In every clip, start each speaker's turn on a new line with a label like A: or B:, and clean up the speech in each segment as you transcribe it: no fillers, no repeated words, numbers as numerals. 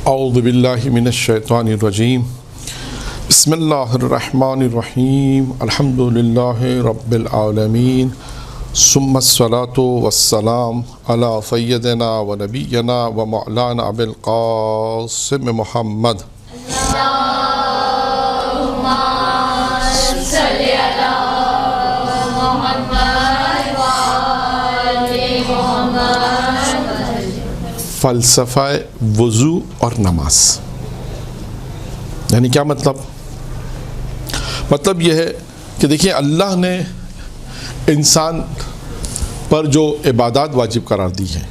A: اعوذ باللہ من الشیطان الرجیم بسم اللہ الرحمن الرحیم الحمد للہ رب العالمین ثم الصلاة والسلام علی سیدنا و نبینا و مولانا ابی القاسم محمد
B: اللہم صلی علی محمد و آل محمد۔
A: فلسفہ وضو اور نماز، یعنی کیا مطلب یہ ہے کہ دیکھیں اللہ نے انسان پر جو عبادات واجب قرار دی ہیں،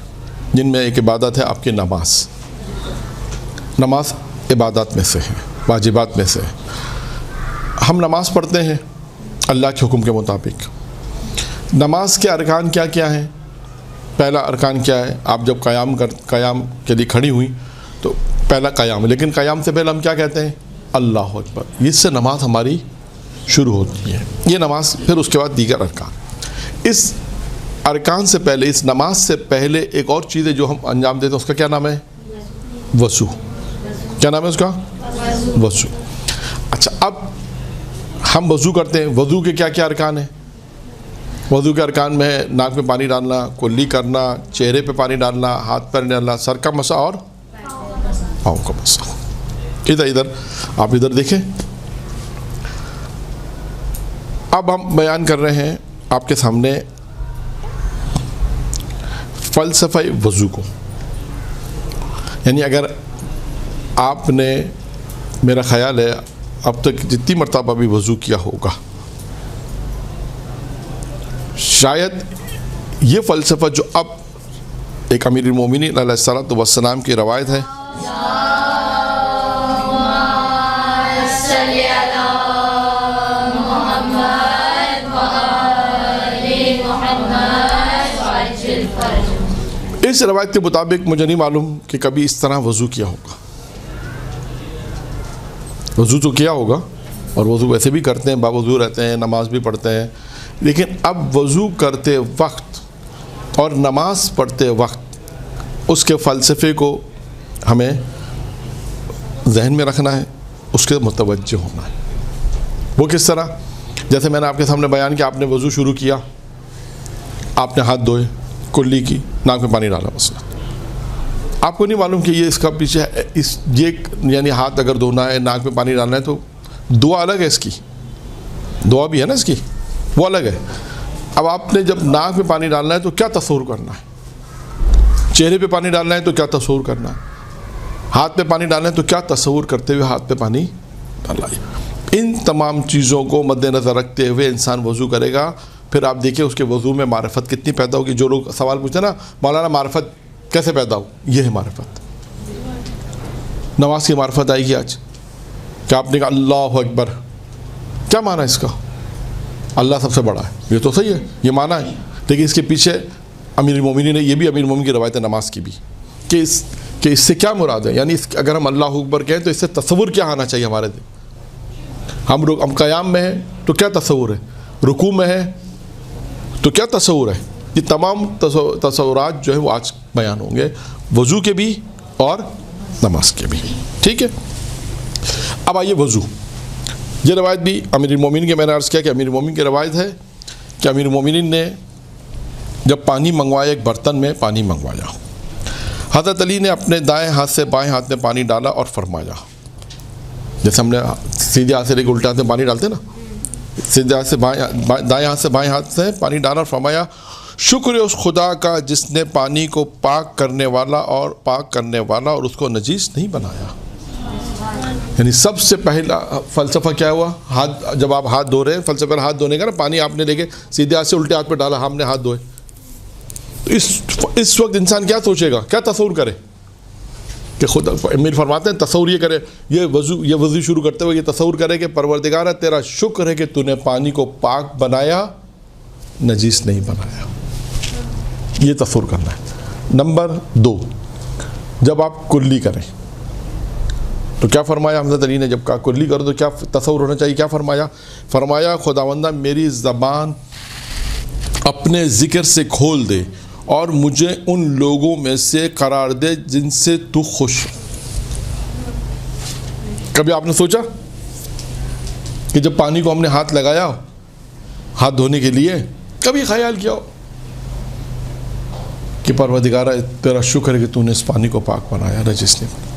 A: جن میں ایک عبادت ہے آپ کی نماز عبادات میں سے ہے، واجبات میں سے ہے۔ ہم نماز پڑھتے ہیں اللہ کے حکم کے مطابق۔ نماز کے ارکان کیا کیا ہیں؟ پہلا ارکان کیا ہے؟ آپ جب قیام کے لیے کھڑی ہوئی تو پہلا قیام، لیکن قیام سے پہلے ہم کیا کہتے ہیں؟ اللہ اکبر۔ اس سے نماز ہماری شروع ہوتی ہے، یہ نماز۔ پھر اس کے بعد دیگر ارکان۔ اس ارکان سے پہلے، اس نماز سے پہلے ایک اور چیز ہے جو ہم انجام دیتے ہیں، اس کا کیا نام ہے؟ وضو۔ کیا نام ہے اس کا؟ وضو۔ اچھا، اب ہم وضو کرتے ہیں، وضو کے کیا کیا ارکان ہیں؟ وضو کے ارکان میں ہے ناک میں پانی ڈالنا، کلی کرنا، چہرے پہ پانی ڈالنا، ہاتھ پیر ڈالنا، سر کا مسح اور پاؤں کا مسح۔ ادھر آپ ادھر دیکھیں۔ اب ہم بیان کر رہے ہیں آپ کے سامنے فلسفہ وضو کو، یعنی اگر آپ نے، میرا خیال ہے اب تک جتنی مرتبہ بھی وضو کیا ہوگا، شاید یہ فلسفہ جو اب ایک امیر المومنین علیہ الصلوۃ والسلام کی روایت ہے، اس روایت کے مطابق مجھے نہیں معلوم کہ کبھی اس طرح وضو کیا ہوگا۔ وضو تو کیا ہوگا، اور وضو ویسے بھی کرتے ہیں، باوضو رہتے ہیں، نماز بھی پڑھتے ہیں، لیکن اب وضو کرتے وقت اور نماز پڑھتے وقت اس کے فلسفے کو ہمیں ذہن میں رکھنا ہے، اس کے متوجہ ہونا ہے۔ وہ کس طرح؟ جیسے میں نے آپ کے سامنے بیان کیا، آپ نے وضو شروع کیا، آپ نے ہاتھ دھوئے، کلی کی، ناک میں پانی ڈالا، مثلا آپ کو نہیں معلوم کہ یہ اس کا پیچھے یہ یعنی ہاتھ اگر دھونا ہے، ناک میں پانی ڈالنا ہے، تو دعا الگ ہے، اس کی دعا بھی ہے نا، اس کی وہ الگ ہے۔ اب آپ نے جب ناک میں پانی ڈالنا ہے تو کیا تصور کرنا ہے؟ چہرے پہ پانی ڈالنا ہے تو کیا تصور کرنا ہے؟ ہاتھ پہ پانی ڈالنا ہے تو کیا تصور کرتے ہوئے ہاتھ پہ پانی ڈالنا ہے؟ ان تمام چیزوں کو مد نظر رکھتے ہوئے انسان وضو کرے گا۔ پھر آپ دیکھیں اس کے وضو میں معرفت کتنی پیدا ہوگی۔ جو لوگ سوال پوچھتے ہیں نا، مولانا معرفت کیسے پیدا ہو؟ یہ ہے معرفت۔ نماز کی معرفت آئے گی آج کہ آپ نے کہا اللہ اکبر، کیا معنی ہے اس کا؟ اللہ سب سے بڑا ہے، یہ تو صحیح ہے، یہ معنی ہے، لیکن اس کے پیچھے امیر المومنین نے، یہ بھی امیر المومنین کی روایت ہے نماز کی بھی، کہ اس سے کیا مراد ہے؟ یعنی اگر ہم اللہ اکبر کہیں تو اس سے تصور کیا آنا چاہیے ہمارے دل؟ ہم قیام میں ہیں تو کیا تصور ہے؟ رکوع میں ہے تو کیا تصور ہے؟ یہ تمام تصورات جو ہے وہ آج بیان ہوں گے، وضو کے بھی اور نماز کے بھی، ٹھیک ہے؟ اب آئیے وضو۔ یہ روایت بھی امیر المومنین کے، میں نے عرض کیا کہ امیر المومنین کی روایت ہے کہ امیر المومنین نے جب پانی منگوایا، ایک برتن میں پانی منگوایا، حضرت علی نے اپنے دائیں ہاتھ سے بائیں ہاتھ میں پانی ڈالا اور فرمایا، جیسے ہم نے سیدھے ہاتھ سے لے کے الٹے ہاتھ میں پانی ڈالتے ہیں نا، سیدھے ہاتھ سے دائیں ہاتھ سے بائیں ہاتھ سے پانی ڈالا اور فرمایا، شکر ہے اس خدا کا جس نے پانی کو پاک کرنے والا اور اس کو نجیس نہیں بنایا۔ یعنی سب سے پہلا فلسفہ کیا ہوا؟ ہاتھ، جب آپ ہاتھ دھو رہے ہیں، فلسفہ ہاتھ دھونے کا نا، پانی آپ نے لے کے سیدھے ہاتھ سے الٹے ہاتھ پہ ڈالا، ہم نے ہاتھ دھوئے، تو اس وقت انسان کیا سوچے گا، کیا تصور کرے؟ کہ خدا امیر فرماتے ہیں تصور یہ کرے، یہ وضو شروع کرتے ہوئے یہ تصور کرے کہ پروردگارہ تیرا شکر ہے کہ تو نے پانی کو پاک بنایا، نجیس نہیں بنایا۔ یہ تصور کرنا ہے۔ نمبر 2، جب آپ کلی کریں تو کیا فرمایا حضرت علی نے؟ جب کہا کلی کرو تو کیا تصور ہونا چاہیے؟ کیا فرمایا خداوندہ میری زبان اپنے ذکر سے کھول دے اور مجھے ان لوگوں میں سے قرار دے جن سے تو خوش کبھی آپ نے سوچا کہ جب پانی کو ہم نے ہاتھ لگایا ہاتھ دھونے کے لیے، کبھی خیال کیا ہو کہ پروردگارہ تیرا شکر ہے کہ تو نے اس پانی کو پاک بنایا، نجس نہیں بنایا؟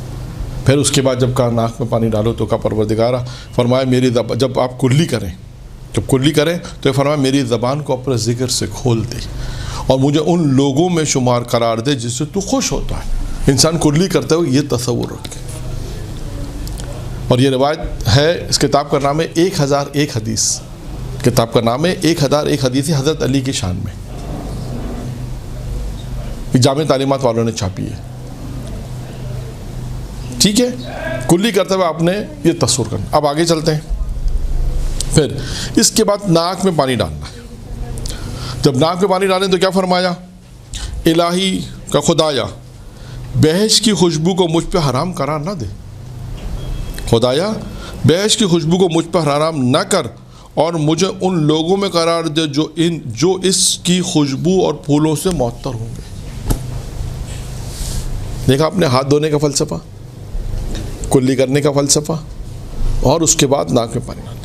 A: پھر اس کے بعد جب کہا ناک میں پانی ڈالو تو کہا پروردگارہ فرمایا میری جب آپ کلی کریں تو فرمایا میری زبان کو اپنے ذکر سے کھول دے اور مجھے ان لوگوں میں شمار قرار دے جس سے تو خوش ہوتا ہے۔ انسان کلی کرتے ہوئے یہ تصور رکھے، اور یہ روایت ہے، اس کتاب کا نام ہے 1001 حدیث، کتاب کا نام ہے 1001 حدیث حضرت علی کی شان میں، جامع تعلیمات والوں نے چھاپی ہے۔ ٹھیک ہے، کلی کرتے ہوئے آپ نے یہ تصور کرنا۔ اب آگے چلتے ہیں، پھر اس کے بعد ناک میں پانی ڈالنا ہے۔ جب ناک میں پانی ڈالیں تو کیا فرمایا؟ الہی کا خدایا بہشت کی خوشبو کو مجھ پہ حرام قرار نہ دے، خدایا بہشت کی خوشبو کو مجھ پہ حرام نہ کر اور مجھے ان لوگوں میں قرار دے جو اس کی خوشبو اور پھولوں سے معطر ہوں گے۔ دیکھا آپ نے ہاتھ دھونے کا فلسفہ، کلی کرنے کا فلسفہ، اور اس کے بعد ناک میں پانی ڈالے۔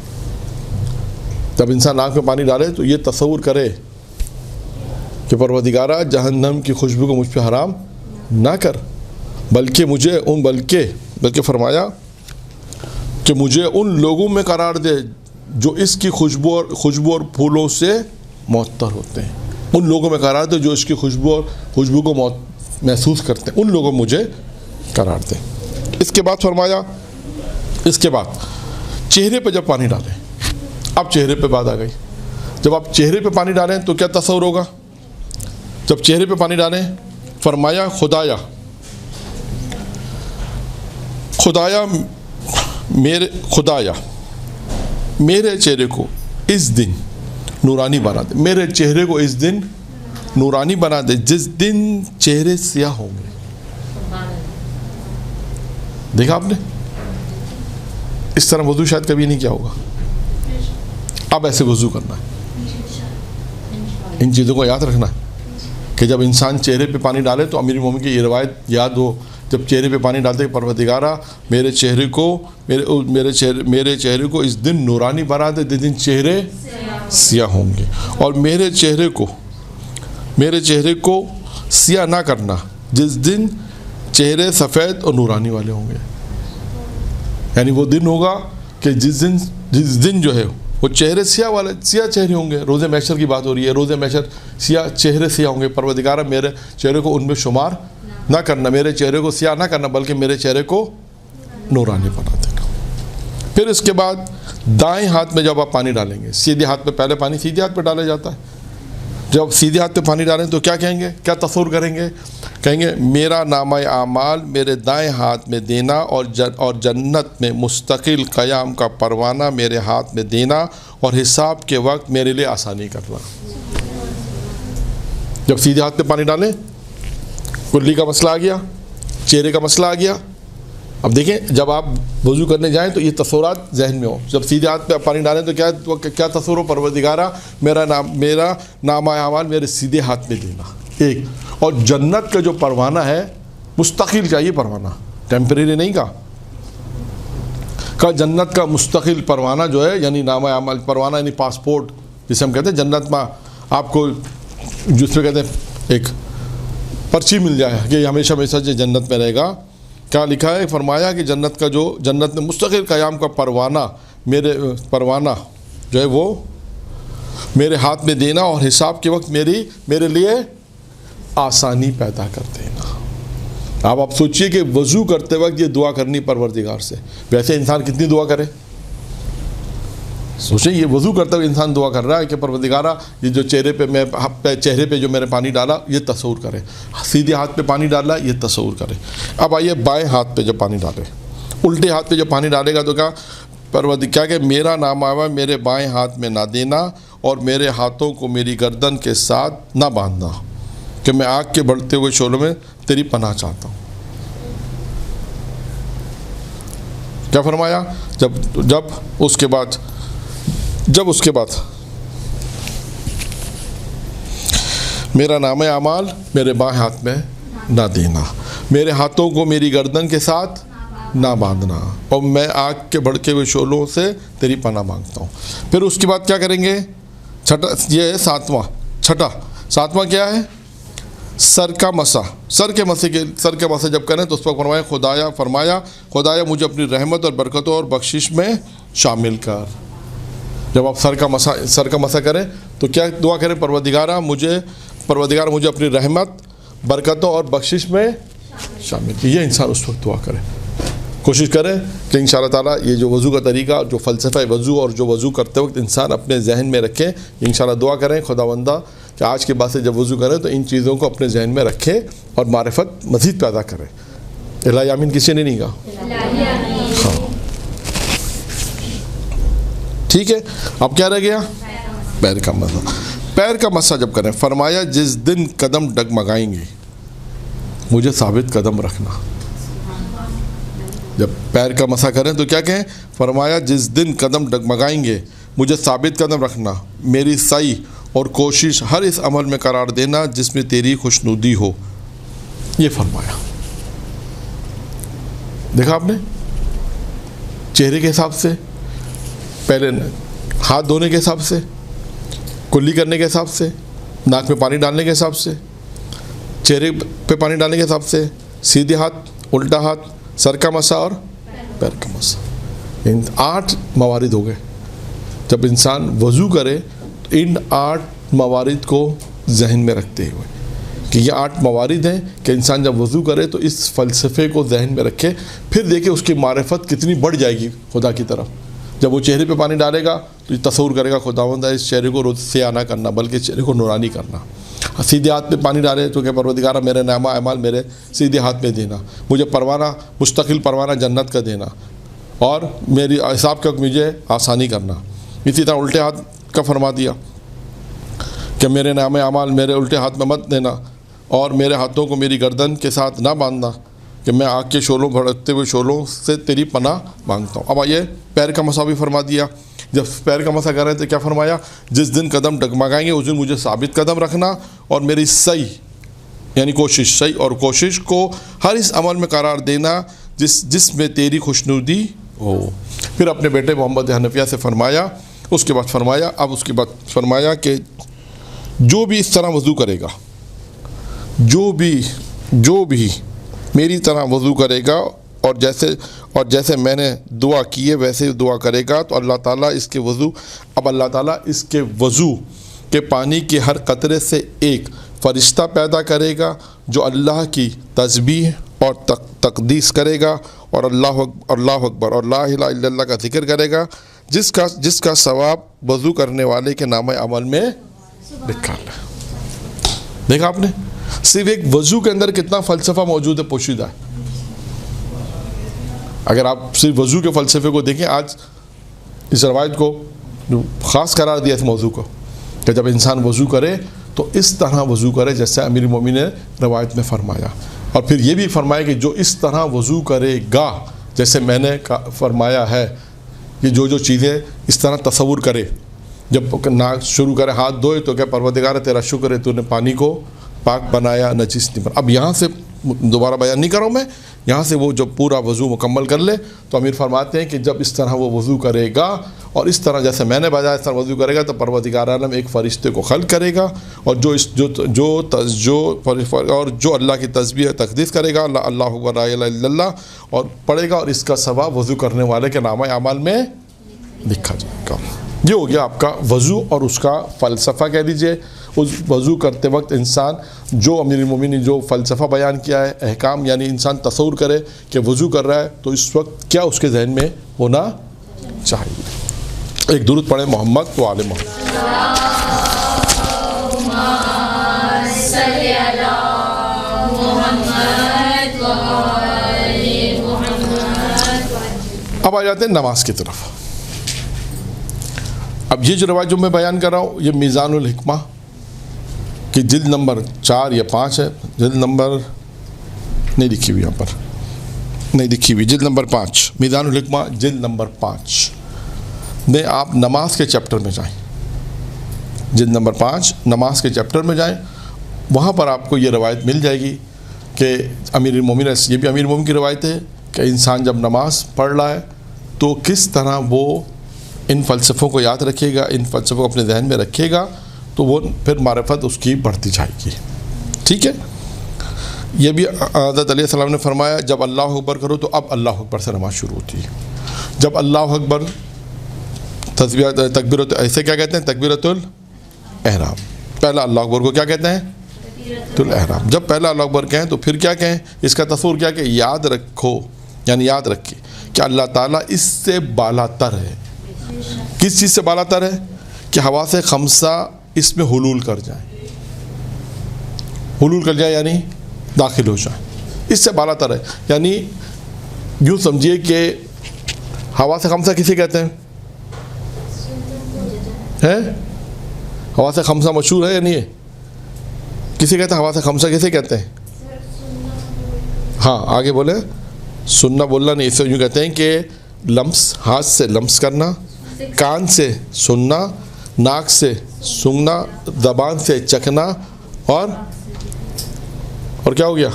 A: جب انسان ناک میں پانی ڈالے تو یہ تصور کرے کہ پروردگارہ جہنم کی خوشبو کو مجھ پہ حرام نہ کر، بلکہ فرمایا کہ مجھے ان لوگوں میں قرار دے جو اس کی خوشبو اور پھولوں سے معطر ہوتے ہیں، ان لوگوں میں قرار دے جو اس کی خوشبو کو محسوس کرتے ہیں، ان لوگوں میں مجھے قرار دے۔ اس کے بعد فرمایا، اس کے بعد چہرے پہ جب پانی ڈالیں، اب چہرے پہ بات آ گئی، جب آپ چہرے پہ پانی ڈالیں تو کیا تصور ہوگا؟ جب چہرے پہ پانی ڈالیں فرمایا خدایا میرے چہرے کو اس دن نورانی بنا دے، میرے چہرے کو اس دن نورانی بنا دے جس دن چہرے سیاہ ہوں گے۔ دیکھا آپ نے، اس طرح وضو شاید کبھی نہیں کیا ہوگا، اب ایسے وضو کرنا ہے۔ ان چیزوں کو یاد رکھنا ہے کہ جب انسان چہرے پہ پانی ڈالے تو امیر المومنین کی یہ روایت یاد ہو، جب چہرے پہ پانی ڈالتے کہ پروردگارہ میرے چہرے کو اس دن نورانی بنا دے جس دن چہرے سیاہ ہوں گے، اور میرے چہرے کو سیاہ نہ کرنا جس دن چہرے سفید اور نورانی والے ہوں گے۔ یعنی وہ دن ہوگا کہ جس دن جو ہے وہ چہرے سیاہ چہرے ہوں گے۔ روز محشر کی بات ہو رہی ہے، روز محشر چہرے سیاہ ہوں گے۔ پروردگارہ میرے چہرے کو ان میں شمار نہ کرنا، میرے چہرے کو سیاہ نہ کرنا، بلکہ میرے چہرے کو نورانی بنا دینا۔ پھر اس کے بعد دائیں ہاتھ میں جب آپ پانی ڈالیں گے، سیدھے ہاتھ پہ پہلے پانی سیدھے ہاتھ پہ ڈالا جاتا ہے، جب سیدھے ہاتھ پہ پانی ڈالیں تو کیا کہیں گے، کیا تصور کریں گے؟ کہیں گے میرا نامہ اعمال میرے دائیں ہاتھ میں دینا اور جنت میں مستقل قیام کا پروانہ میرے ہاتھ میں دینا اور حساب کے وقت میرے لیے آسانی کرنا۔ جب سیدھے ہاتھ پہ پانی ڈالیں کلی کا مسئلہ آ گیا، چہرے کا مسئلہ آ گیا۔ اب دیکھیں جب آپ وضو کرنے جائیں تو یہ تصورات ذہن میں ہو، جب سیدھے ہاتھ پہ پانی ڈالیں تو کیا تصور ہو؟ پروردگارہ میرا نامہ اعمال میرے سیدھے ہاتھ میں دینا، ایک، اور جنت کا جو پروانہ ہے مستقل چاہیے، پروانہ ٹیمپریری نہیں کا جنت کا مستقل پروانہ جو ہے، یعنی نامہ اعمال پروانہ یعنی پاسپورٹ جسے ہم کہتے ہیں، جنت میں آپ کو جس پہ کہتے ہیں ایک پرچی مل جائے کہ ہمیشہ ہمیشہ جنت میں رہے گا۔ کیا لکھا ہے؟ فرمایا کہ جنت میں مستقل قیام کا پروانہ جو ہے وہ میرے ہاتھ میں دینا اور حساب کے وقت میرے لیے آسانی پیدا کر دینا۔ آپ سوچئے کہ وضو کرتے وقت یہ دعا کرنی پروردگار سے، ویسے انسان کتنی دعا کرے؟ سوچیں یہ وضو کرتے ہوئے انسان دعا کر رہا ہے کہ پروردگارہ یہ جو چہرے پہ جو میں نے پانی ڈالا یہ تصور کرے، سیدھے ہاتھ پہ پانی ڈالا یہ تصور کرے۔ اب آئیے بائیں ہاتھ پہ جب پانی ڈالے، الٹے ہاتھ پہ جب پانی ڈالے گا تو کیا کہ میرا نامہ میرے بائیں ہاتھ میں نہ دینا اور میرے ہاتھوں کو میری گردن کے ساتھ نہ باندھنا کہ میں آگ کے بڑھتے ہوئے شعلوں میں تیری پناہ چاہتا ہوں۔ کیا فرمایا؟ جب اس کے بعد میرا نامہ اعمال میرے بائیں ہاتھ میں نہ دینا، میرے ہاتھوں کو میری گردن کے ساتھ نہ باندھنا، اور میں آگ کے بھڑکے ہوئے شعلوں سے تیری پناہ مانگتا ہوں۔ پھر اس کے بعد کیا کریں گے؟ چھٹا، یہ ہے ساتواں کیا ہے؟ سر کا مسح۔ سر کے مسح جب کریں تو اس وقت فرمایا خدایا مجھے اپنی رحمت اور برکتوں اور بخشش میں شامل کر۔ جب آپ سر کا مسح کریں تو کیا دعا کریں؟ پروردگار مجھے اپنی رحمت، برکتوں اور بخشش میں شامل کر۔ یہ انسان اس وقت دعا کرے، کوشش کرے کہ انشاءاللہ تعالیٰ یہ جو وضو کا طریقہ، جو فلسفہ وضو اور جو وضو کرتے وقت انسان اپنے ذہن میں رکھے، انشاءاللہ دعا کریں خداوندہ کہ آج کے بعد سے جب وضو کریں تو ان چیزوں کو اپنے ذہن میں رکھے اور معرفت مزید پیدا کرے۔ الہی آمین کسی نے نہیں کہا؟ ہاں ٹھیک ہے۔ اب کیا رہ گیا؟ پیر کا مسح۔ پیر کا مسح جب کریں فرمایا جس دن قدم ڈگمگائیں گے مجھے ثابت قدم رکھنا۔ جب پیر کا مسح کریں تو کیا کہیں؟ فرمایا جس دن قدم ڈگمگائیں گے مجھے ثابت قدم رکھنا، میری سعی اور کوشش ہر اس عمل میں قرار دینا جس میں تیری خوشنودی ہو۔ یہ فرمایا، دیکھا آپ نے، چہرے کے حساب سے، پہلے ہاتھ دھونے کے حساب سے، کلی کرنے کے حساب سے، ناک میں پانی ڈالنے کے حساب سے، چہرے پہ پانی ڈالنے کے حساب سے، سیدھے ہاتھ، الٹا ہاتھ، سر کا مسح اور پیر کا مسح۔ ان 8 موارد ہو گئے۔ جب انسان وضو کرے تو ان 8 موارد کو ذہن میں رکھتے ہوئے کہ یہ 8 موارد ہیں کہ انسان جب وضو کرے تو اس فلسفے کو ذہن میں رکھے، پھر دیکھے اس کی معرفت کتنی بڑھ جائے گی خدا کی طرف۔ جب وہ چہرے پہ پانی ڈالے گا تو یہ تصور کرے گا خداوند اس چہرے کو روز سیاہ نہ کرنا بلکہ چہرے کو نورانی کرنا۔ سیدھے ہاتھ پہ پانی ڈالے تو کہ پروردگارہ میرے نعمہ اعمال میرے سیدھے ہاتھ میں دینا، مجھے مستقل پروانہ جنت کا دینا، اور میری حساب کا مجھے آسانی کرنا۔ اسی طرح الٹے ہاتھ کا فرما دیا کہ میرے نعمہ اعمال میرے الٹے ہاتھ میں مت دینا، اور میرے ہاتھوں کو میری گردن کے ساتھ نہ باندھنا کہ میں آگ کے شعلوں بھڑکتے ہوئے شعلوں سے تیری پناہ مانگتا ہوں۔ اب آئیے پیر کا مسح بھی فرما دیا۔ جب پیر کا مسح کر رہے تھے کیا فرمایا؟ جس دن قدم ڈگمگائیں گے اس دن مجھے ثابت قدم رکھنا، اور میری سعی یعنی کوشش کو ہر اس عمل میں قرار دینا جس میں تیری خوشنودی ہو۔ پھر اپنے بیٹے محمد حنفیہ سے فرمایا، اس کے بعد فرمایا کہ جو بھی اس طرح وضو کرے گا، جو بھی میری طرح وضو کرے گا اور جیسے میں نے دعا کی ہے ویسے دعا کرے گا تو اللہ تعالیٰ اس کے وضو کے پانی کے ہر قطرے سے ایک فرشتہ پیدا کرے گا جو اللہ کی تسبیح اور تقدیس کرے گا اور اللہ اکبر اور لا الہ الا اللہ کا ذکر کرے گا، جس کا ثواب وضو کرنے والے کے نامہ عمل میں لکھا ہے۔ دیکھا آپ نے، صرف ایک وضو کے اندر کتنا فلسفہ موجود ہے، پوشیدہ ہے۔ اگر آپ صرف وضو کے فلسفے کو دیکھیں، آج اس روایت کو خاص قرار دیا اس موضوع کو کہ جب انسان وضو کرے تو اس طرح وضو کرے جیسے امیر المومنین نے روایت میں فرمایا، اور پھر یہ بھی فرمایا کہ جو اس طرح وضو کرے گا جیسے میں نے فرمایا ہے، یہ جو چیزیں اس طرح تصور کرے، جب ناک شروع کرے ہاتھ دھوئے تو کہ پروردگار تیرا شکر ہے تو نے پانی کو پاک بنایا، نجس نہیں بنا۔ اب یہاں سے دوبارہ بیان نہیں کروں میں، یہاں سے وہ جب پورا وضو مکمل کر لے تو امیر فرماتے ہیں کہ جب اس طرح وہ وضو کرے گا اور اس طرح جیسے میں نے بتایا اس طرح وضو کرے گا تو پروردگار عالم ایک فرشتے کو خلق کرے گا، اور جو اللہ کی تسبیح تقدیس کرے گا، اللہ اکبر لا الہ الا اللہ، اور پڑھے گا، اور اس کا ثواب وضو کرنے والے کے نامہ اعمال میں لکھا جائے گا۔ یہ ہو گیا آپ کا وضو اور اس کا فلسفہ کہہ لیجئے۔ اس وضو کرتے وقت انسان جو امیر المومنین جو فلسفہ بیان کیا ہے، احکام، یعنی انسان تصور کرے کہ وضو کر رہا ہے تو اس وقت کیا اس کے ذہن میں ہونا چاہیے۔ ایک درود پڑھیں محمد و آل محمد۔ اب آ جاتے ہیں نماز کی طرف۔ اب یہ جو روایت جو میں بیان کر رہا ہوں یہ میزان الحکمہ کہ جلد نمبر 4 یا 5 ہے، جلد نمبر نہیں لکھی ہوئی، یہاں پر نہیں لکھی ہوئی، جلد نمبر 5، میزان الحکمہ جلد نمبر 5 میں آپ نماز کے چیپٹر میں جائیں، جلد نمبر 5 نماز کے چیپٹر میں جائیں، وہاں پر آپ کو یہ روایت مل جائے گی کہ امیر المومنین، یہ بھی امیر المومنین کی روایت ہے کہ انسان جب نماز پڑھ رہا ہے تو کس طرح وہ ان فلسفوں کو یاد رکھے گا، ان فلسفوں کو اپنے ذہن میں رکھے گا، تو وہ پھر معرفت اس کی بڑھتی جائے گی. ٹھیک ہے. یہ بھی حضرت علیہ السلام نے فرمایا جب اللہ اکبر کرو تو اب اللہ اکبر سے نماز شروع ہوتی ہے. جب اللہ اکبر تکبیرت ایسے کیا کہتے ہیں، تکبیرت الاحرام. پہلا اللہ اکبر کو کیا کہتے ہیں، تکبیرت الاحرام. جب پہلا اللہ اکبر کہیں تو پھر کیا کہیں، اس کا تصور کیا کہ یاد رکھو، یعنی یاد رکھے کہ اللہ تعالیٰ اس سے بالا تر ہے. کس چیز سے بالا تر ہے؟ کہ حواس خمسہ اس میں حلول کر جائیں. حلول کر جائیں یعنی داخل ہو جائیں، اس سے بالا تر ہے. یعنی یوں سمجھیے کہ حواس خمسہ کسے کہتے ہیں؟ حواس خمسہ مشہور ہے یا نہیں ہے؟ کسے کہتے ہیں حواس خمسہ، کسے کہتے ہیں؟ ہاں آگے بولے. سننا بولنا نہیں، اسے یوں کہتے ہیں کہ لمس، ہاتھ سے لمس کرنا، کان سے سننا، ناک سے سونگھنا، زبان سے چکھنا، اور کیا ہو گیا،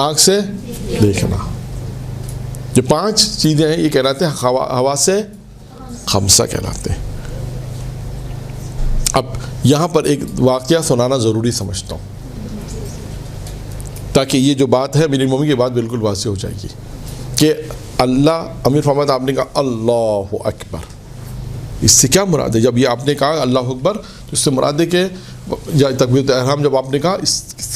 A: آنکھ سے دیکھنا. جو 5 چیزیں ہیں یہ کہلاتے ہیں حواس خمسہ کہلاتے ہیں. اب یہاں پر ایک واقعہ سنانا ضروری سمجھتا ہوں تاکہ یہ جو بات ہے میری ممی کی بات بالکل واضح ہو جائے گی کہ اللہ امیر فرماتا آپ نے کہا اللہ اکبر، اس سے کیا مراد ہے؟ جب یہ آپ نے کہا اللہ اکبر تو اس سے مراد ہے کہ یا تکبیرۃ الاحرام جب آپ نے کہا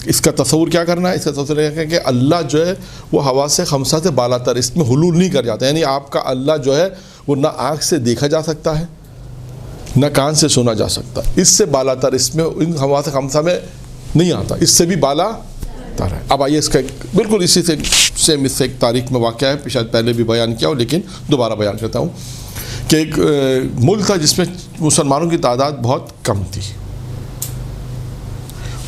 A: اس کا تصور کیا کرنا ہے؟ اس کا تصور یہ ہے کہ اللہ جو ہے وہ حواس خمسہ سے بالا تر، اس میں حلول نہیں کر جاتا. یعنی آپ کا اللہ جو ہے وہ نہ آنکھ سے دیکھا جا سکتا ہے، نہ کان سے سنا جا سکتا، اس سے بالا تر، اس میں ان حواس خمسہ میں نہیں آتا، اس سے بھی بالا تر ہے. اب آئیے اس کا بالکل اسی سے سیم اس سے ایک تاریخ میں واقعہ ہے، شاید پہلے بھی بیان کیا ہو لیکن دوبارہ بیان کرتا ہوں کہ ایک ملک تھا جس میں مسلمانوں کی تعداد بہت کم تھی.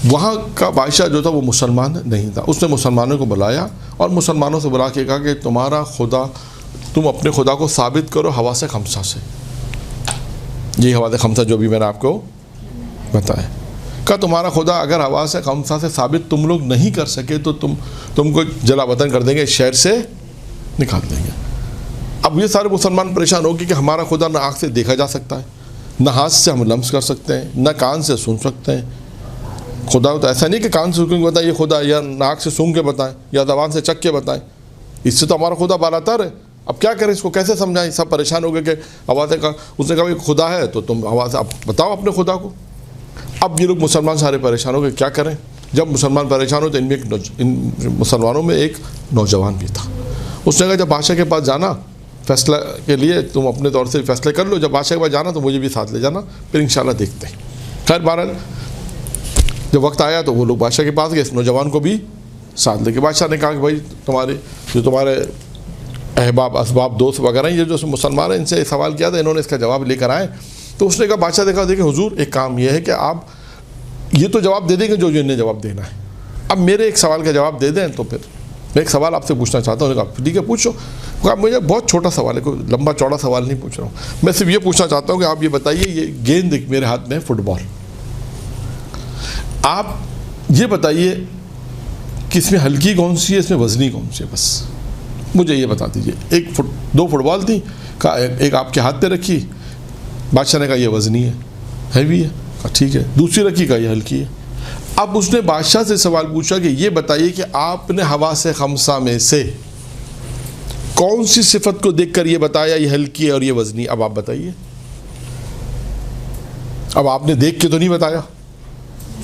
A: وہاں کا بادشاہ جو تھا وہ مسلمان نہیں تھا. اس نے مسلمانوں کو بلایا اور مسلمانوں سے بلا کے کہا کہ تمہارا خدا، تم اپنے خدا کو ثابت کرو حواس خمسہ سے. یہ حواس خمسہ جو بھی میں نے آپ کو بتایا، کہا تمہارا خدا اگر حواس خمسہ سے ثابت تم لوگ نہیں کر سکے تو تم کو جلا وطن کر دیں گے، شہر سے نکال دیں گے. اب یہ سارے مسلمان پریشان ہو گئے کہ ہمارا خدا نہ آنکھ سے دیکھا جا سکتا ہے، نہ ہاتھ سے ہم لمس کر سکتے ہیں، نہ کان سے سن سکتے ہیں. خدا تو ایسا نہیں کہ کان سے سن کے بتائیں یہ خدا، یا ناک سے سونگھ کے بتائیں، یا زبان سے چکھ کے بتائیں. اس سے تو ہمارا خدا بالا تر ہے. اب کیا کریں، اس کو کیسے سمجھائیں؟ سب پریشان ہو گئے کہ حواس کا، اس نے کہا کہ خدا ہے تو تم حواس اب بتاؤ اپنے خدا کو. اب یہ لوگ مسلمان سارے پریشان ہو گئے کیا کریں. جب مسلمان پریشان ہو تو ان مسلمانوں میں ایک نوجوان بھی تھا. اس نے کہا جب بادشاہ کے پاس جانا فیصلہ کے لیے تم اپنے طور سے فیصلے کر لو، جب بادشاہ کے پاس جانا تو مجھے بھی ساتھ لے جانا، پھر انشاءاللہ دیکھتے ہیں. خیر بہرحال جب وقت آیا تو وہ لوگ بادشاہ کے پاس گئے، اس نوجوان کو بھی ساتھ لے کے. بادشاہ نے کہا کہ بھائی تمہارے احباب اسباب دوست وغیرہ یہ جو مسلمان ہیں ان سے سوال کیا تھا، انہوں نے اس کا جواب لے کر آئے. تو اس نے کہا بادشاہ نے کہا دیکھیں حضور ایک کام یہ ہے کہ آپ یہ تو جواب دے دیں گے جو انہیں جواب دینا ہے، اب میرے ایک سوال کا جواب دے دیں تو پھر میں ایک سوال آپ سے پوچھنا چاہتا ہوں. کہا ٹھیک ہے پوچھو. کہا مجھے بہت چھوٹا سوال ہے، کوئی لمبا چوڑا سوال نہیں پوچھ رہا ہوں، میں صرف یہ پوچھنا چاہتا ہوں کہ آپ یہ بتائیے یہ گیند میرے ہاتھ میں ہے فٹ بال، آپ یہ بتائیے کہ اس میں ہلکی کون سی ہے، اس میں وزنی کون سی ہے، بس مجھے یہ بتا دیجیے. 2 فٹ بال تھیں، کہا ایک آپ کے ہاتھ پہ رکھی، بادشاہ نے کہا یہ وزنی ہے، ہیوی ہے، کہا ٹھیک ہے. دوسری رکھی، کہا یہ ہلکی ہے. اب اس نے بادشاہ سے سوال پوچھا کہ یہ بتائیے کہ آپ نے حواس خمسہ میں سے کون سی صفت کو دیکھ کر یہ بتایا یہ ہلکی ہے اور یہ وزنی. اب آپ بتائیے. اب آپ نے دیکھ کے تو نہیں بتایا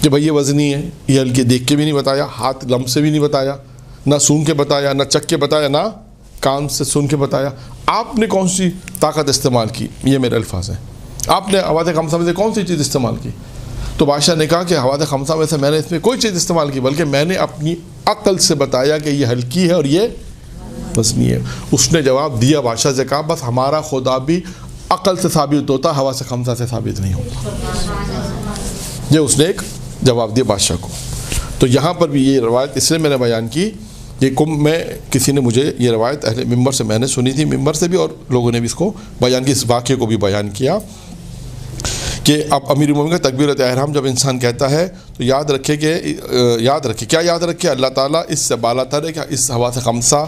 A: کہ بھائی یہ وزنی ہے، یہ ہلکی، دیکھ کے بھی نہیں بتایا، ہاتھ لمس سے بھی نہیں بتایا، نہ سون کے بتایا، نہ چک کے بتایا، نہ کان سے سن کے بتایا. آپ نے کون سی طاقت استعمال کی؟ یہ میرے الفاظ ہیں. آپ نے حواس خمسہ میں سے کون سی چیز استعمال کی؟ تو بادشاہ نے کہا کہ حواس خمسہ میں سے میں نے اس میں کوئی چیز استعمال کی، بلکہ میں نے اپنی عقل سے بتایا کہ یہ ہلکی ہے اور یہ وزنی ہے. اس نے جواب دیا، بادشاہ سے کہا بس ہمارا خدا بھی عقل سے ثابت ہوتا، حواس خمسہ سے ثابت نہیں ہوتا. یہ اس نے ایک جواب دیا بادشاہ کو. تو یہاں پر بھی یہ روایت اس لیے میں نے بیان کی، یہ میں کسی نے مجھے یہ روایت اہل ممبر سے میں نے سنی تھی، ممبر سے بھی، اور لوگوں نے بھی اس کو بیان کی، اس واقعے کو بھی بیان کیا کہ اب امیر المومنین کا تکبیرۃ احرام جب انسان کہتا ہے تو یاد رکھے کیا یاد رکھے اللہ تعالیٰ اس سے بالا تر ہے کہ اس حواس خمسہ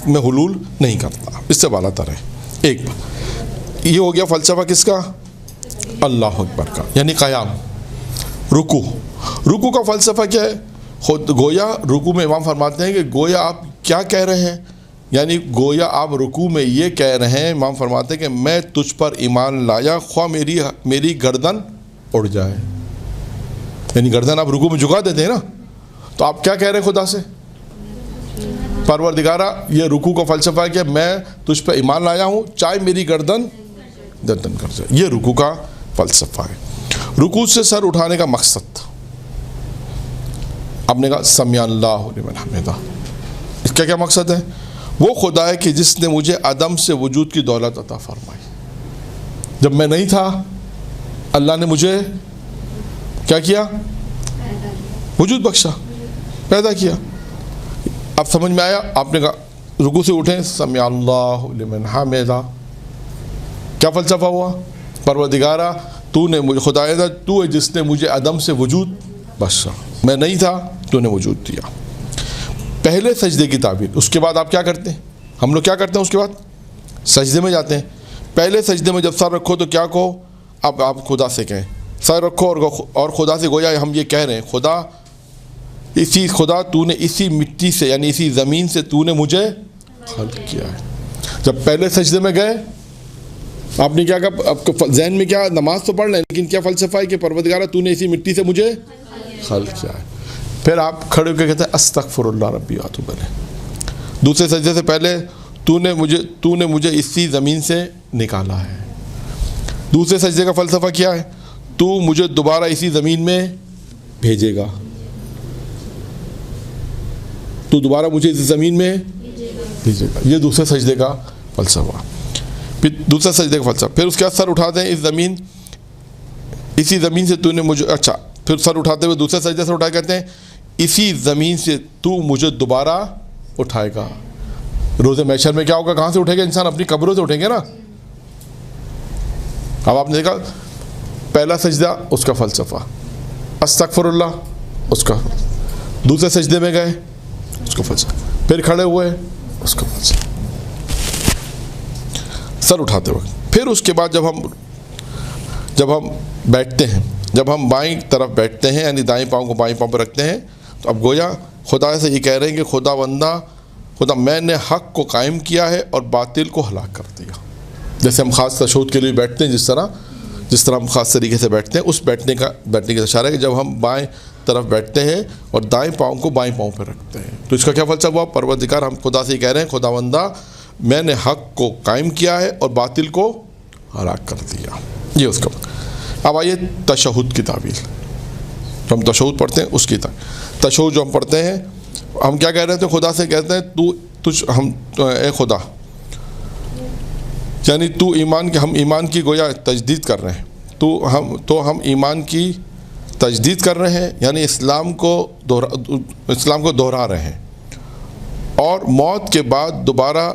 A: میں حلول نہیں کرتا، اس سے بالا تر ہے. ایک یہ ہو گیا فلسفہ کس کا؟ اللہ اکبر کا، یعنی قیام. رکوع کا فلسفہ کیا ہے؟ خود گویا رکوع میں امام فرماتے ہیں کہ گویا آپ کیا کہہ رہے ہیں، یعنی گویا آپ رکوع میں یہ کہہ رہے ہیں، امام فرماتے ہیں کہ میں تجھ پر ایمان لایا خواہ میری گردن اڑ جائے. یعنی گردن آپ رکوع میں جھکا دیتے ہیں نا، تو آپ کیا کہہ رہے ہیں خدا سے؟ پروردگارہ، یہ رکوع کا فلسفہ ہے کہ میں تجھ پہ ایمان لایا ہوں چاہے میری گردن کر جائے. یہ رکوع کا فلسفہ ہے. رکوع سے سر اٹھانے کا مقصد، آپ نے کہا سمیع اللہ لمن حمدہ، اس کا کیا مقصد ہے؟ وہ خدا ہے کہ جس نے مجھے عدم سے وجود کی دولت عطا فرمائی. جب میں نہیں تھا اللہ نے مجھے کیا کیا؟ وجود بخشا، پیدا کیا. اب سمجھ میں آیا؟ آپ نے کہا رکوع سے اٹھیں سمیع اللہ لمن حمدہ، کیا فلسفہ ہوا؟ پروردگارہ تو نے مجھے، خدایا تو ہے جس نے مجھے عدم سے وجود بخشا، میں نہیں تھا تو نے وجود دیا. پہلے سجدے کی تعبیر. اس کے بعد آپ کیا کرتے ہیں؟ ہم لوگ کیا کرتے ہیں اس کے بعد؟ سجدے میں جاتے ہیں. پہلے سجدے میں جب سر رکھو تو کیا کہو؟ اب آپ خدا سے کہیں سر رکھو اور خدا سے گویا ہم یہ کہہ رہے ہیں خدا تو نے اسی مٹی سے یعنی اسی زمین سے تو نے مجھے خلق کیا ہے. جب پہلے سجدے میں گئے آپ نے کیا کہا؟ آپ کو ذہن میں کیا؟ نماز تو پڑھ لیں، لیکن کیا فلسفہ ہے کہ پروردگارہ تو نے اسی مٹی سے مجھے خلق کیا ہے. پھر آپ کھڑے ہو کے کہتے ہیں استغفر اللہ ربی واتوب الیہ. دوسرے سجدے سے پہلے تو نے مجھے اسی زمین سے نکالا ہے. دوسرے سجدے کا فلسفہ کیا ہے؟ تو مجھے دوبارہ اسی زمین میں بھیجے گا، تو دوبارہ مجھے اسی زمین میں بھیجے گا. یہ دوسرے سجدے کا فلسفہ. پھر دوسرا سجدے کا فلسفہ. پھر اس کے بعد سر اٹھاتے ہیں اسی زمین سے تو نے مجھے، اچھا پھر سر اٹھاتے ہوئے دوسرے سجدے سے اٹھا کہتے ہیں اسی زمین سے تو مجھے دوبارہ اٹھائے گا. روز محشر میں کیا ہوگا؟ کہاں سے اٹھے گا انسان؟ اپنی قبروں سے اٹھیں گے نا. اب آپ نے دیکھا پہلا سجدہ اس کا فلسفہ استغفر اللہ، اس کا. دوسرے سجدے میں گئے اس کا فلسفہ. پھر کھڑے ہوئے اس کا فلسفہ سر اٹھاتے وقت. پھر اس کے بعد جب ہم بیٹھتے ہیں، جب ہم بائیں طرف بیٹھتے ہیں یعنی دائیں پاؤں کو بائیں پاؤں پہ رکھتے ہیں، تو اب گویا خدا سے یہ کہہ رہے ہیں کہ خدا میں نے حق کو قائم کیا ہے اور باطل کو ہلاک کر دیا. جیسے ہم خاص تشہد کے لیے بیٹھتے ہیں، جس طرح ہم خاص طریقے سے بیٹھتے ہیں، اس بیٹھنے کا اشارہ ہے کہ جب ہم بائیں طرف بیٹھتے ہیں اور دائیں پاؤں کو بائیں پاؤں پہ رکھتے ہیں. تو اس کا کیا فلسفہ ہوا؟ پروردگار ہم خدا سے یہ کہہ رہے ہیں خداوندہ میں نے حق کو قائم کیا ہے اور باطل کو ہلاک کر دیا. یہ اس کا. اب آئیے تشہد کی تعبیر. جو ہم تشہد پڑھتے ہیں اس کی تشہد جو ہم پڑھتے ہیں، ہم کیا کہہ رہے تھے؟ خدا سے کہتے ہیں اے خدا، یعنی تو ہم ایمان کی گویا تجدید کر رہے ہیں. تو ہم ایمان کی تجدید کر رہے ہیں، یعنی اسلام کو دہرا رہے ہیں، اور موت کے بعد دوبارہ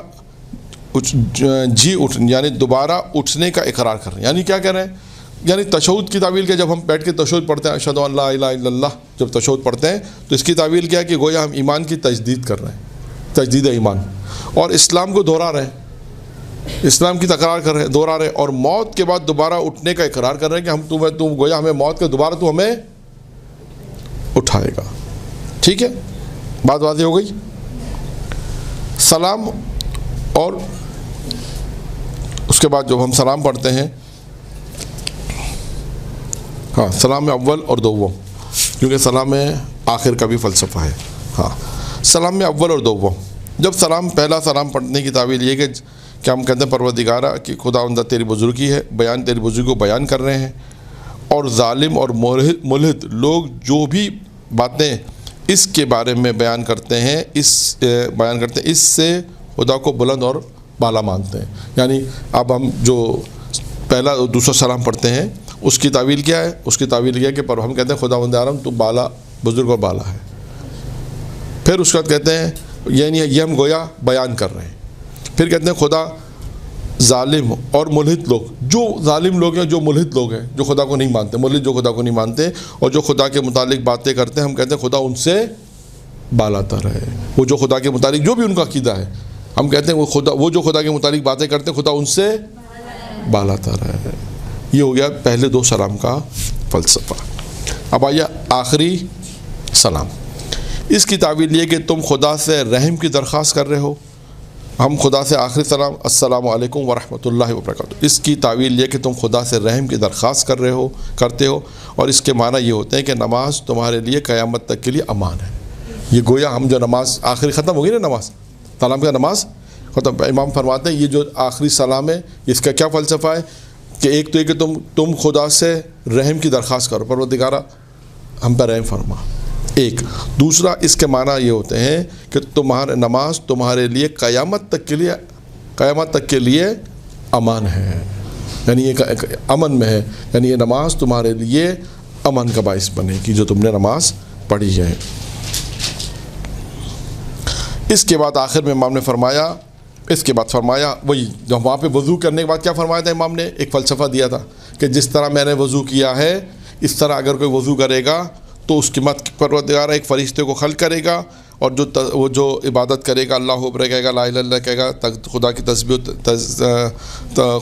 A: یعنی دوبارہ اٹھنے کا اقرار کر رہے ہیں. یعنی کیا کہہ رہے ہیں؟ یعنی تشہد کی تعویل کیا؟ جب ہم بیٹھ کے تشہد پڑھتے ہیں اشہد ان لا الہ الا اللہ، جب تشہد پڑھتے ہیں تو اس کی تعویل کیا ہے کہ گویا ہم ایمان کی تجدید کر رہے ہیں، تجدید ایمان، اور اسلام کو دہرا رہے ہیں، اسلام کی تکرار کر رہے ہیں، دہرا رہے ہیں، اور موت کے بعد دوبارہ اٹھنے کا اقرار کر رہے ہیں کہ تم گویا ہمیں موت کے دوبارہ تو ہمیں اٹھائے گا. ٹھیک ہے، بات واضح ہو گئی. سلام، اور اس کے بعد جب ہم سلام پڑھتے ہیں، ہاں سلام میں اول اور دوم، کیونکہ سلام میں آخر کا بھی فلسفہ ہے. ہاں سلام میں اول اور دوم. جب پہلا سلام پڑھنے کی تعویل یہ کہ ہم کہتے ہیں پروردگارہ کہ خداوندہ تیری بزرگی ہے، تیری بزرگی کو بیان کر رہے ہیں، اور ظالم اور ملحد لوگ جو بھی باتیں اس کے بارے میں بیان کرتے ہیں اس سے خدا کو بلند اور بالا مانتے ہیں. یعنی اب ہم جو پہلا اور دوسرا سلام پڑھتے ہیں اس کی تعویل کیا ہے؟ اس کی تعویل یہ ہے کہ ہم کہتے ہیں خداوند عالم تو بالا، بزرگ اور بالا ہے. پھر اس کے بعد کہتے ہیں یعنی یہ ہم گویا بیان کر رہے ہیں. پھر کہتے ہیں خدا ظالم اور ملحد لوگ، جو ظالم لوگ ہیں، جو ملحد لوگ ہیں، جو خدا کو نہیں مانتے، ملحد جو خدا کو نہیں مانتے اور جو خدا کے متعلق باتیں کرتے ہیں، ہم کہتے ہیں خدا ان سے بالا تر ہے. وہ جو خدا کے متعلق جو بھی ان کا عقیدہ ہے، ہم کہتے ہیں وہ جو خدا کے متعلق باتیں کرتے ہیں خدا ان سے بالا تر ہے. یہ ہو گیا پہلے 2 سلام کا فلسفہ. اب آئیے آخری سلام. اس کی تعویل یہ کہ تم خدا سے رحم کی درخواست کر رہے ہو. ہم خدا سے آخری سلام السلام علیکم ورحمۃ اللہ وبرکاتہ. اس کی تعویل یہ کہ تم خدا سے رحم کی درخواست کرتے ہو اور اس کے معنی یہ ہوتے ہیں کہ نماز تمہارے لیے قیامت تک کے لیے امان ہے. یہ گویا ہم جو نماز آخری ختم ہوگی نا نماز سلام کا نماز ختم. امام فرماتے ہیں یہ جو آخری سلام ہے اس کا کیا فلسفہ ہے کہ ایک تو یہ کہ تم خدا سے رحم کی درخواست کرو پروردگارہ ہم پر رحم فرما. ایک دوسرا اس کے معنی یہ ہوتے ہیں کہ تمہارے نماز تمہارے لیے قیامت تک کے لیے امان ہے. یعنی یہ امن میں ہے. یعنی یہ نماز تمہارے لیے امن کا باعث بنے گی جو تم نے نماز پڑھی ہے. اس کے بعد آخر میں امام نے فرمایا وہی جب وہاں پہ وضو کرنے کے بعد کیا فرمایا تھا امام نے ایک فلسفہ دیا تھا کہ جس طرح میں نے وضو کیا ہے اس طرح اگر کوئی وضو کرے گا تو اس کی مت پروردگار ایک فرشتے کو خلق کرے گا اور وہ جو عبادت کرے گا اللہ اکبر کہے گا لا الہ الا اللہ کہے گا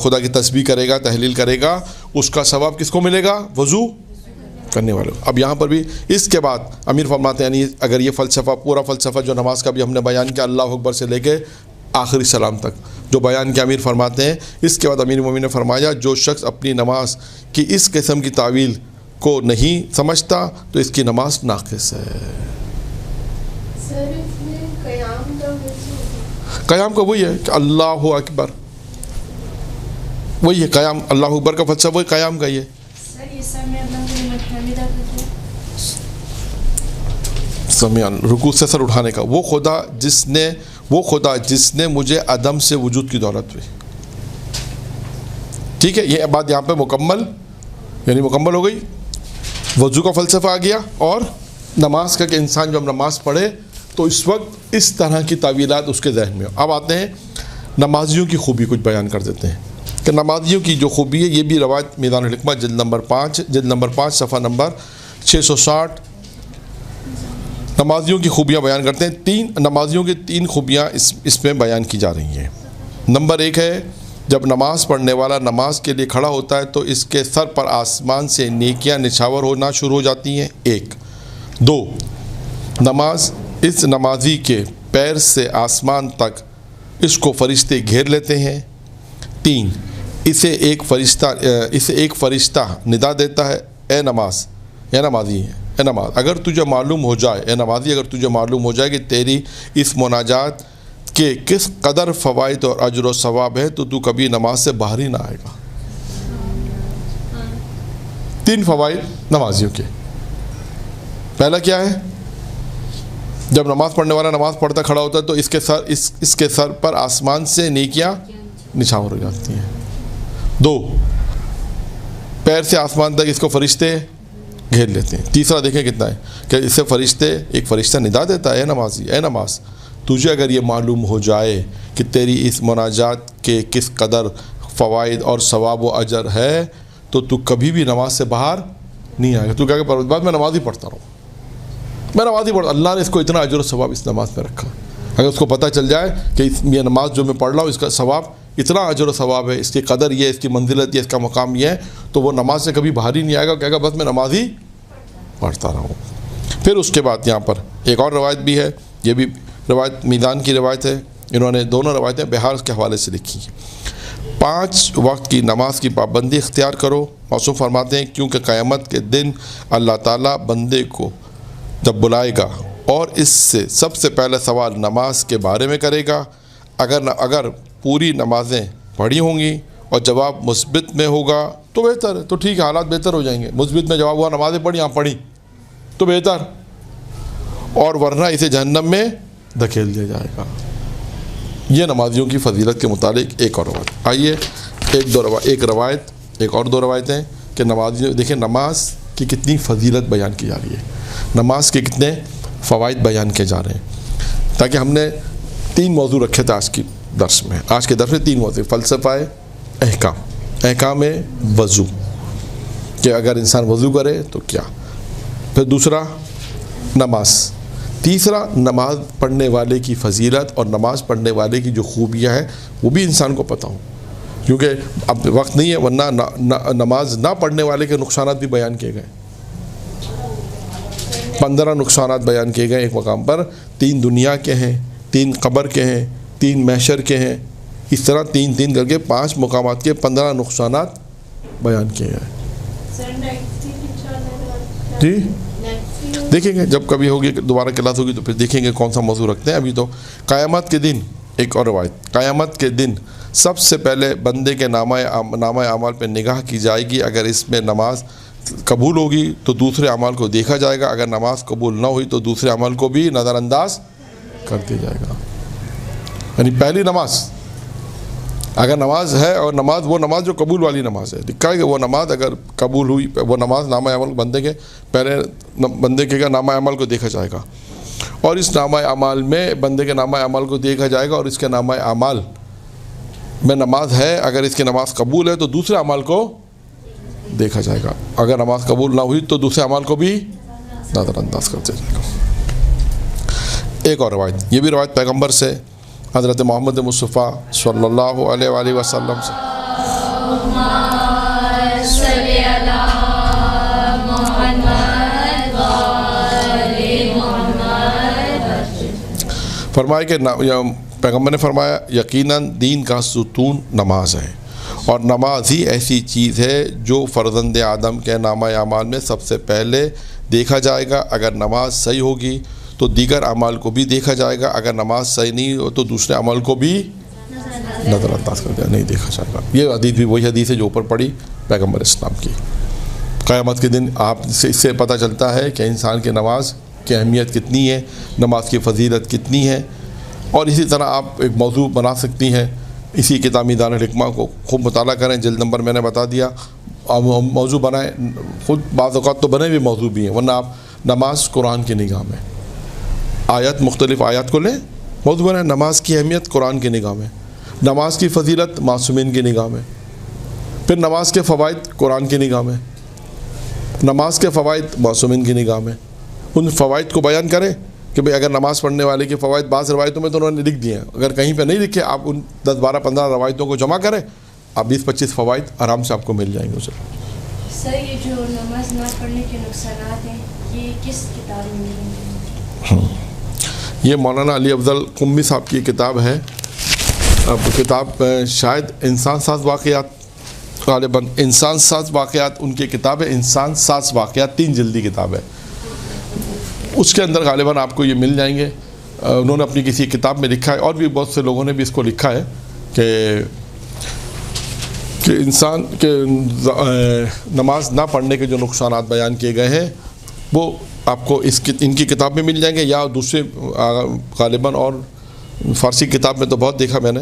A: خدا کی تسبیح کرے گا تحلیل کرے گا اس کا ثواب کس کو ملے گا وضو کرنے والے. اب یہاں پر بھی اس کے بعد امیر فرماتے ہیں یعنی اگر یہ فلسفہ پورا فلسفہ جو نماز کا بھی ہم نے بیان کیا اللہ اکبر سے لے کے آخری سلام تک جو بیان کیا امیر فرماتے ہیں اس کے بعد امیر مومنین نے فرمایا جو شخص اپنی نماز کی اس قسم کی تعویل کو نہیں سمجھتا تو اس کی نماز ناقص ہے. قیام کا وہی ہے کہ اللہ اکبر وہی ہے قیام اللہ اکبر کا فلسفہ وہی قیام کا ہی ہے. سمیان رکوع سے سر اٹھانے کا وہ خدا جس نے مجھے عدم سے وجود کی دولت ہوئی. ٹھیک ہے یہ بات یہاں پہ مکمل ہو گئی. وضو کا فلسفہ آ گیا اور نماز کا کہ انسان جب نماز پڑھے تو اس وقت اس طرح کی تعویلات اس کے ذہن میں ہو. اب آتے ہیں نمازیوں کی خوبی کچھ بیان کر دیتے ہیں کہ نمازیوں کی جو خوبی ہے یہ بھی روایت میدان الحکمت جلد نمبر 5 صفحہ نمبر 660 نمازیوں کی خوبیاں بیان کرتے ہیں. نمازیوں کی 3 خوبیاں اس میں بیان کی جا رہی ہیں. نمبر 1 ہے جب نماز پڑھنے والا نماز کے لیے کھڑا ہوتا ہے تو اس کے سر پر آسمان سے نیکیاں نچھاور ہونا شروع ہو جاتی ہیں. 1 2 اس نمازی کے پیر سے آسمان تک اس کو فرشتے گھیر لیتے ہیں. 3 اسے ایک فرشتہ ندا دیتا ہے اے نماز اگر تجھے معلوم ہو جائے کہ تیری اس مناجات کہ کس قدر فوائد اور اجر و ثواب ہے تو کبھی نماز سے باہر ہی نہ آئے گا. 3 فوائد نمازیوں کے. پہلا کیا ہے جب نماز پڑھنے والا نماز پڑھتا کھڑا ہوتا ہے تو اس کے سر پر آسمان سے نیکیاں نچھاور ہو جاتی ہیں. 2 پیر سے آسمان تک اس کو فرشتے گھیر لیتے ہیں. تیسرا دیکھیں کتنا ہے کہ اس سے ایک فرشتہ ندا دیتا ہے اے نماز تجھے اگر یہ معلوم ہو جائے کہ تیری اس مناجات کے کس قدر فوائد اور ثواب و اجر ہے تو کبھی بھی نماز سے باہر نہیں آئے گا. تو کہا کہ پروردگار میں نماز ہی پڑھتا رہوں اللہ نے اس کو اتنا اجر و ثواب اس نماز میں رکھا. اگر اس کو پتہ چل جائے کہ یہ نماز جو میں پڑھ رہا ہوں اس کا ثواب اتنا اجر و ثواب ہے اس کی قدر یہ اس کی منزلت یہ اس کا مقام یہ ہے تو وہ نماز سے کبھی باہر ہی نہیں آئے گا. کہے گا بس میں نماز ہی پڑھتا رہوں. پھر اس کے بعد یہاں پر ایک اور روایت بھی ہے یہ بھی روایت میدان کی روایت ہے. انہوں نے دونوں روایتیں بہار کے حوالے سے لکھی ہیں. 5 وقت کی نماز کی پابندی اختیار کرو. معصوم فرماتے ہیں کیونکہ قیامت کے دن اللہ تعالیٰ بندے کو جب بلائے گا اور اس سے سب سے پہلا سوال نماز کے بارے میں کرے گا. اگر پوری نمازیں پڑھی ہوں گی اور جواب مثبت میں ہوگا تو بہتر ہے تو ٹھیک ہے حالات بہتر ہو جائیں گے. مثبت میں جواب ہوا نمازیں پڑھی تو بہتر اور ورنہ اسے جہنم میں دھکیل دیا جائے گا. یہ نمازیوں کی فضیلت کے متعلق ایک اور روایت. آئیے ایک اور دو روایتیں کہ نمازیوں دیکھیں نماز کی کتنی فضیلت بیان کی جا رہی ہے نماز کے کتنے فوائد بیان کیے جا رہے ہیں. تاکہ ہم نے 3 موضوع رکھے تھے آج کے درس میں 3 موضوع. فلسفہ احکام وضو کہ اگر انسان وضو کرے تو کیا. پھر دوسرا نماز تیسرا، نماز پڑھنے والے کی فضیلت اور نماز پڑھنے والے کی جو خوبیاں ہیں وہ بھی انسان کو پتہ ہوں، کیونکہ اب وقت نہیں ہے، ورنہ نماز نہ پڑھنے والے کے نقصانات بھی بیان کیے گئے۔ 15 نقصانات بیان کیے گئے ایک مقام پر، 3 دنیا کے ہیں، 3 قبر کے ہیں، 3 محشر کے ہیں، اس طرح 3 کر کے 5 مقامات کے 15 نقصانات بیان کیے گئے۔ جی دیکھیں گے جب کبھی ہوگی دوبارہ کلاس ہوگی تو پھر دیکھیں گے کون سا موضوع رکھتے ہیں۔ ابھی تو قیامت کے دن ایک اور روایت، قیامت کے دن سب سے پہلے بندے کے نامہ اعمال پہ نگاہ کی جائے گی، اگر اس میں نماز قبول ہوگی تو دوسرے اعمال کو دیکھا جائے گا، اگر نماز قبول نہ ہوئی تو دوسرے اعمال کو بھی نظر انداز کر دیا جائے گا۔ یعنی پہلی نماز اگر نماز ہے، اور نماز وہ نماز جو قبول والی نماز ہے، لکھا ہے کہ وہ نماز اگر قبول ہوئی، وہ نماز نامہ اعمال بندے کے پہلے بندے کے نامہ اعمال کو دیکھا جائے گا، اور اس نامہ اعمال میں بندے کے نامہ اعمال کو دیکھا جائے گا، اور اس کے نامہ اعمال میں نماز ہے، اگر اس کی نماز قبول ہے تو دوسرے اعمال کو دیکھا جائے گا، اگر نماز قبول نہ ہوئی تو دوسرے اعمال کو بھی نظر انداز کر دیا جائے گا۔ ایک اور روایت، یہ بھی روایت پیغمبر سے، حضرت محمد مصطفیٰ صلی اللہ علیہ وآلہ وسلم سے،
B: صلی علی محمد وآل محمد،
A: فرمایا کہ پیغمبر نے فرمایا یقیناً دین کا ستون نماز ہے، اور نماز ہی ایسی چیز ہے جو فرزند آدم کے نامہ اعمال میں سب سے پہلے دیکھا جائے گا، اگر نماز صحیح ہوگی تو دیگر اعمال کو بھی دیکھا جائے گا، اگر نماز صحیح نہیں ہو تو دوسرے عمل کو بھی نظر انداز کر دیا، نہیں دیکھا جائے گا۔ یہ حدیث بھی وہی حدیث ہے جو اوپر پڑھی پیغمبر اسلام کی۔ قیامت کے دن آپ سے اس سے پتہ چلتا ہے کہ انسان کی نماز کی اہمیت کتنی ہے، نماز کی فضیلت کتنی ہے، اور اسی طرح آپ ایک موضوع بنا سکتی ہیں، اسی کتاب میدان الحکمہ کو خوب مطالعہ کریں، جلد نمبر میں نے بتا دیا، موضوع بنائیں، خود بعض اوقات تو بنے ہوئے موضوع بھی ہیں، ورنہ آپ نماز قرآن کی نگاہ میں آیت، مختلف آیات کو لیں، موضوع بنائیں نماز کی اہمیت قرآن کی نگاہ میں، نماز کی فضیلت معصومین کی نگاہ میں، پھر نماز کے فوائد قرآن کی نگاہ میں، نماز کے فوائد معصومین کی نگاہ میں، ان فوائد کو بیان کریں کہ بھئی اگر نماز پڑھنے والے کے فوائد بعض روایتوں میں تو انہوں نے لکھ دیے ہیں، اگر کہیں پہ نہیں لکھے آپ ان 10 12 15 روایتوں کو جمع کریں، آپ 20 25 فوائد آرام سے آپ کو مل جائیں گے اسے۔
C: سر یہ جو نماز نہ پڑھنے کے نقصانات ہیں یہ کس کتاب میں ملیں گے؟
A: یہ مولانا علی افضل قمی صاحب کی کتاب ہے، اب کتاب شاید انسان ساز واقعات، غالباً انسان ساز واقعات ان کی کتاب ہے، انسان ساز واقعات 3 جلدی کتاب ہے، اس کے اندر غالباً آپ کو یہ مل جائیں گے۔ انہوں نے اپنی کسی کتاب میں لکھا ہے، اور بھی بہت سے لوگوں نے بھی اس کو لکھا ہے کہ انسان کے نماز نہ پڑھنے کے جو نقصانات بیان کیے گئے ہیں وہ آپ کو ان کی کتاب میں مل جائیں گے، یا دوسرے غالباً اور فارسی کتاب میں تو بہت دیکھا میں نے،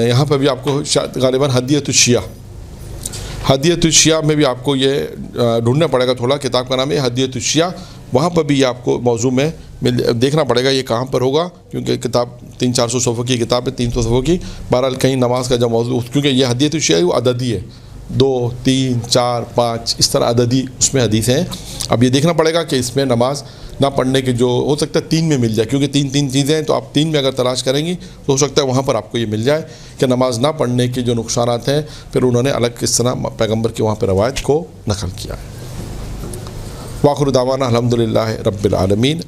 A: یہاں پہ بھی آپ کو شاید غالباً ہدیۃ الشیعہ میں بھی آپ کو یہ ڈھونڈنا پڑے گا، تھوڑا کتاب کا نام ہے ہدیۃ الشیعہ، وہاں پر بھی یہ آپ کو موضوع میں دیکھنا پڑے گا یہ کہاں پر ہوگا، کیونکہ کتاب 300-400 صفحے کی کتاب ہے، 300 صفحوں کی، بہرحال کہیں نماز کا جو موضوع، کیونکہ یہ ہدیۃ الشیعہ وہ عددی ہے، 2 3 4 5 اس طرح عددی اس میں حدیث ہیں۔ اب یہ دیکھنا پڑے گا کہ اس میں نماز نہ پڑھنے کے جو ہو سکتا ہے 3 میں مل جائے، کیونکہ 3 چیزیں ہیں، تو آپ 3 میں اگر تلاش کریں گی تو ہو سکتا ہے وہاں پر آپ کو یہ مل جائے کہ نماز نہ پڑھنے کے جو نقصانات ہیں، پھر انہوں نے الگ کس طرح پیغمبر کی وہاں پہ روایت کو نقل کیا ہے۔ وآخر دعوانا الحمدللہ رب العالمین۔